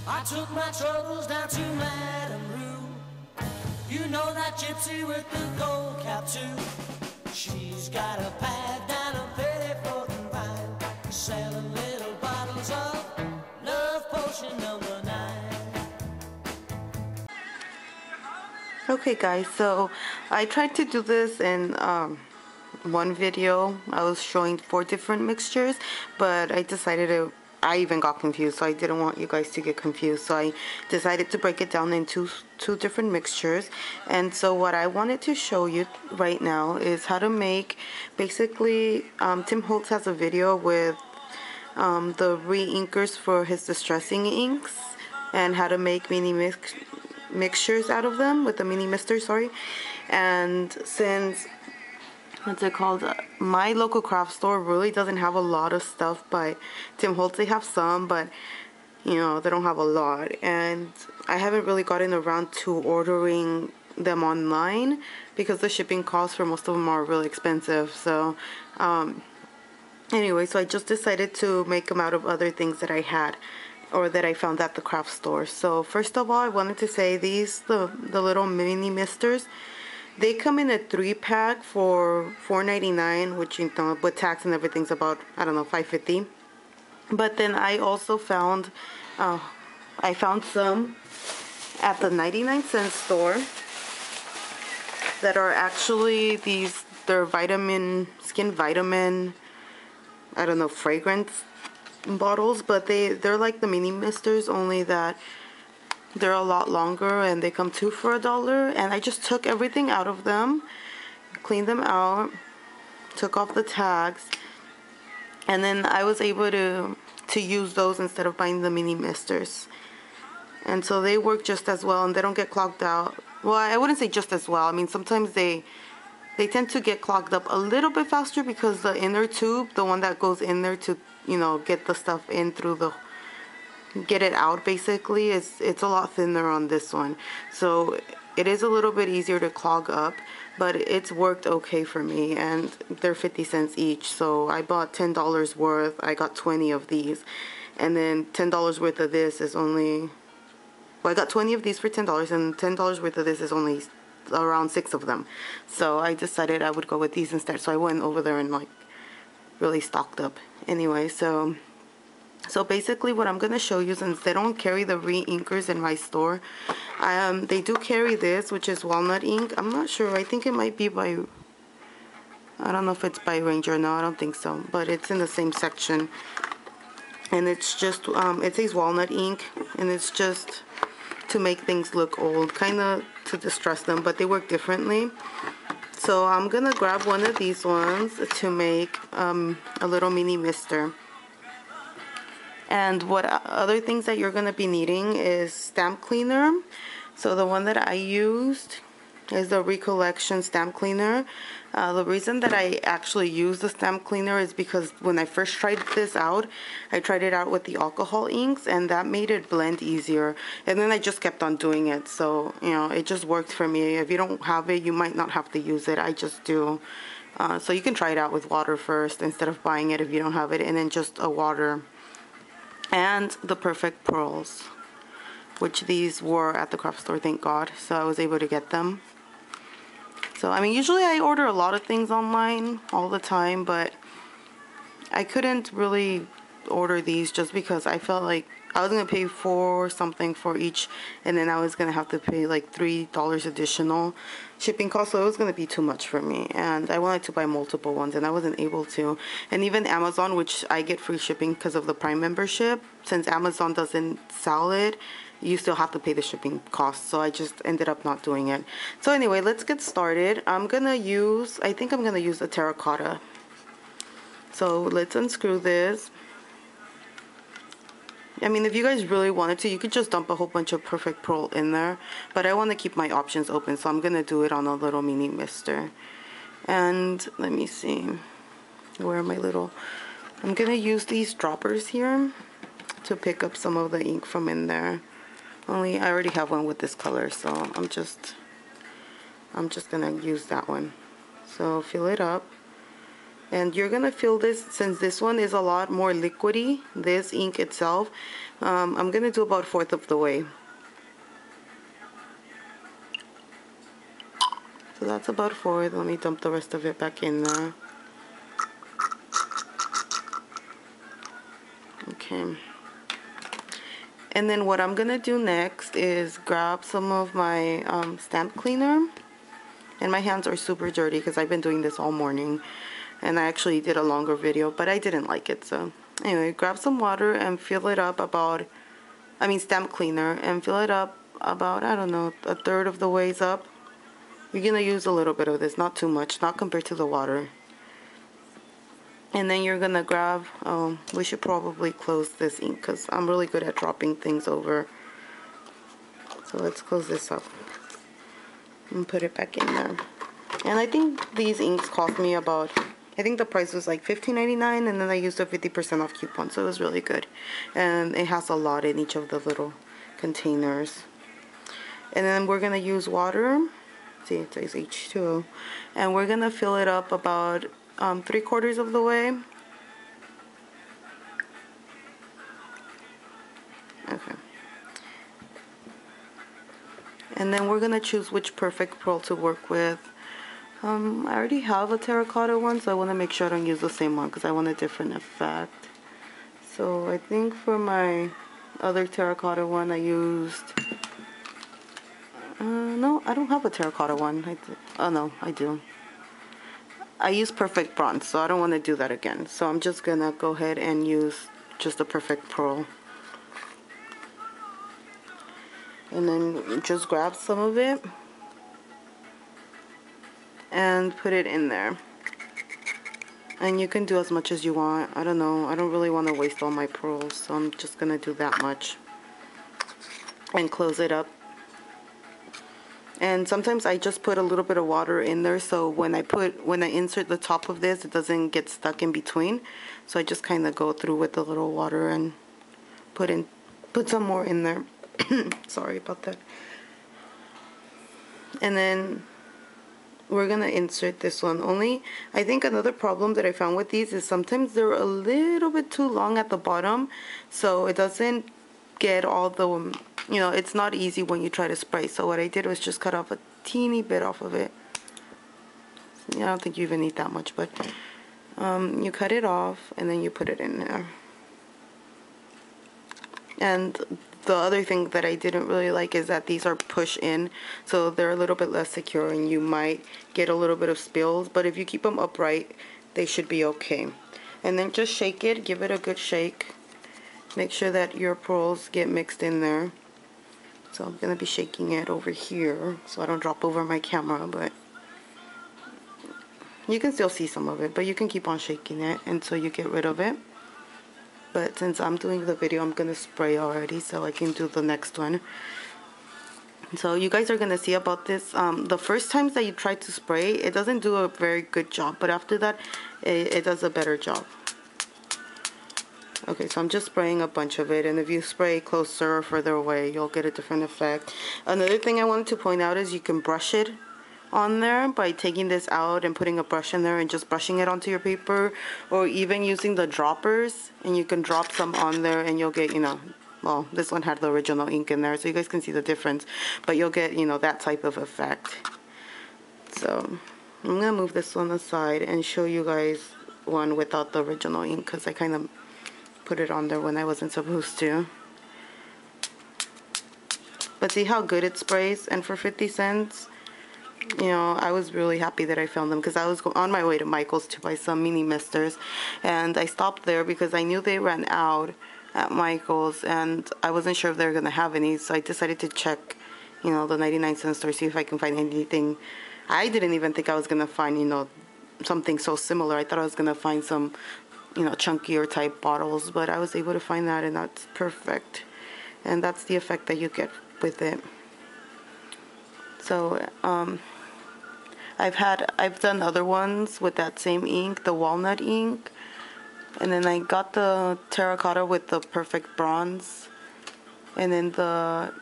I took my troubles down to Madame Rue. You know that gypsy with the gold cap too. She's got a pad down a petty floating vine, selling little bottles of love potion number 9. Okay guys, so I tried to do this in one video. I was showing 4 different mixtures, but I even got confused, so I didn't want you guys to get confused. So I decided to break it down into two different mixtures. And so what I wanted to show you right now is how to make, basically, Tim Holtz has a video with the re-inkers for his distressing inks and how to make mini mixtures out of them with the mini mister, sorry. And since, what's it called, my local craft store really doesn't have a lot of stuff by Tim Holtz. They have some, but you know, they don't have a lot, and I haven't really gotten around to ordering them online because the shipping costs for most of them are really expensive. So anyway, so I just decided to make them out of other things that I had or that I found at the craft store. So first of all, I wanted to say these, the little mini misters, they come in a 3-pack for $4.99, which, you know, with tax and everything's about, I don't know, $5.50. But then I also found, some at the 99-cent store that are actually these, they're skin vitamin, I don't know, fragrance bottles, but they're like the mini misters, only that they're a lot longer, and they come 2 for $1. And I just took everything out of them, cleaned them out, took off the tags, and then I was able to use those instead of buying the mini misters. And so they work just as well, and they don't get clogged out. Well, I wouldn't say just as well. I mean, sometimes they tend to get clogged up a little bit faster because the inner tube, the one that goes in there to, you know, get the stuff in through the, get it out basically, it's a lot thinner on this one. So it is a little bit easier to clog up, but it's worked okay for me, and they're 50 cents each. So I bought $10 worth. I got 20 of these, and then $10 worth of this is only, well, I got 20 of these for $10, and $10 worth of this is only around 6 of them. So I decided I would go with these instead. So I went over there and like really stocked up. Anyway, so basically what I'm going to show you, since they don't carry the re-inkers in my store, they do carry this, which is walnut ink. I'm not sure. I think it might be by, I don't know if it's by Ranger. No, I don't think so. But it's in the same section. And it's just, it says walnut ink, and it's just to make things look old, kind of to distress them, but they work differently. So I'm going to grab one of these ones to make a little mini mister. And what other things that you're going to be needing is stamp cleaner. So the one that I used is the Recollection stamp cleaner. The reason that I actually use the stamp cleaner is because when I first tried this out, I tried it out with the alcohol inks, and that made it blend easier. And then I just kept on doing it. So, you know, it just worked for me. If you don't have it, you might not have to use it. I just do. So you can try it out with water first instead of buying it if you don't have it, and then just a water. And the Perfect Pearls, which these were at the craft store, thank God. So I was able to get them. So, I mean, usually I order a lot of things online all the time, but I couldn't really order these just because I felt like I was going to pay for something for each, and then I was going to have to pay like $3 additional shipping cost, so it was going to be too much for me, and I wanted to buy multiple ones, and I wasn't able to. And even Amazon, which I get free shipping because of the Prime membership, since Amazon doesn't sell it, you still have to pay the shipping costs, so I just ended up not doing it. So anyway, let's get started. I think I'm going to use a terracotta. So let's unscrew this. I mean, if you guys really wanted to, you could just dump a whole bunch of Perfect Pearl in there, but I want to keep my options open, so I'm going to do it on a little mini mister. And let me see, where are my little, I'm going to use these droppers here to pick up some of the ink from in there. Only I already have one with this color, so I'm just gonna use that one. So fill it up, And you're gonna feel this, since this one is a lot more liquidy, this ink itself. I'm gonna do about 1/4 of the way. So that's about 1/4. Let me dump the rest of it back in there. Okay. And then what I'm gonna do next is grab some of my stamp cleaner. And my hands are super dirty because I've been doing this all morning. And I actually did a longer video, but I didn't like it. So anyway, grab some water and fill it up about, stamp cleaner, and fill it up about, I don't know, 1/3 of the ways up. You're gonna use a little bit of this, not too much, not compared to the water. And then you're gonna grab, we should probably close this ink because I'm really good at dropping things over. So let's close this up and put it back in there. And I think these inks cost me about, I think the price was like $15.99, and then I used a 50% off coupon, so it was really good. And it has a lot in each of the little containers. And then we're gonna use water. See, it says H2O. And we're gonna fill it up about 3/4 of the way. Okay. And then we're gonna choose which perfect pearl to work with. I already have a terracotta one, so I want to make sure I don't use the same one because I want a different effect. So I think for my other terracotta one I used, no, I don't have a terracotta one. Oh no, I do. I used perfect bronze, so I don't want to do that again. So I'm just gonna go ahead and use just a perfect pearl. And then just grab some of it and put it in there. And you can do as much as you want. I don't know, I don't really want to waste all my pearls, so I'm just gonna do that much and close it up. And sometimes I just put a little bit of water in there, so when I insert the top of this, it doesn't get stuck in between. So I just kind of go through with a little water and put some more in there. Sorry about that. And then we're gonna insert this one. Only, I think another problem that I found with these is sometimes they're a little bit too long at the bottom, so it doesn't get all the, you know, it's not easy when you try to spray. So what I did was just cut off a teeny bit off of it. I don't think you even need that much, but you cut it off and then you put it in there. And the other thing that I didn't really like is that these are push in, so they're a little bit less secure and you might get a little bit of spills, but if you keep them upright, they should be okay. And then just shake it, give it a good shake. Make sure that your pearls get mixed in there. So I'm going to be shaking it over here so I don't drop over my camera, but you can still see some of it, but you can keep on shaking it until you get rid of it. But since I'm doing the video, I'm going to spray already so I can do the next one. So you guys are going to see about this. The first times that you try to spray, it doesn't do a very good job. But after that, it does a better job. Okay, so I'm just spraying a bunch of it. And if you spray closer or further away, you'll get a different effect. Another thing I wanted to point out is you can brush it on there by taking this out and putting a brush in there and just brushing it onto your paper, or even using the droppers, and you can drop some on there and you'll get, you know, well, this one had the original ink in there so you guys can see the difference, but you'll get, you know, that type of effect. So I'm gonna move this one aside and show you guys one without the original ink because I kind of put it on there when I wasn't supposed to. But see how good it sprays, and for 50 cents, you know, I was really happy that I found them because I was on my way to Michael's to buy some mini misters, and I stopped there because I knew they ran out at Michael's and I wasn't sure if they were going to have any, so I decided to check, you know, the 99-cent store, see if I can find anything. I didn't even think I was going to find, you know, something so similar. I thought I was going to find some, you know, chunkier type bottles, but I was able to find that, and that's perfect. And that's the effect that you get with it. So, I've done other ones with that same ink, the walnut ink, and then I got the terracotta with the perfect bronze, and then the,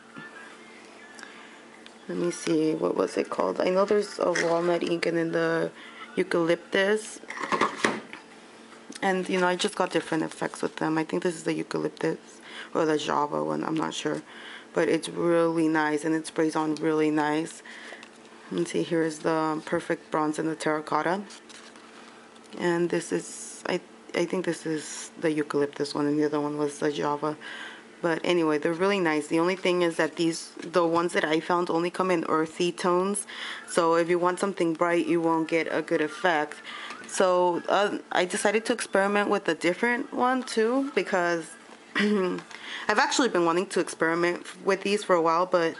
let me see, what was it called? I know there's a walnut ink and then the eucalyptus, And you know, I just got different effects with them. I think this is the eucalyptus or the Java one, I'm not sure, but it's really nice and it sprays on really nice. And see, here's the perfect bronze and the terracotta, and this is I think this is the eucalyptus one and the other one was the Java. But anyway, they're really nice. The only thing is that the ones that I found only come in earthy tones, so if you want something bright you won't get a good effect. So I decided to experiment with a different one too, because I've actually been wanting to experiment with these for a while, but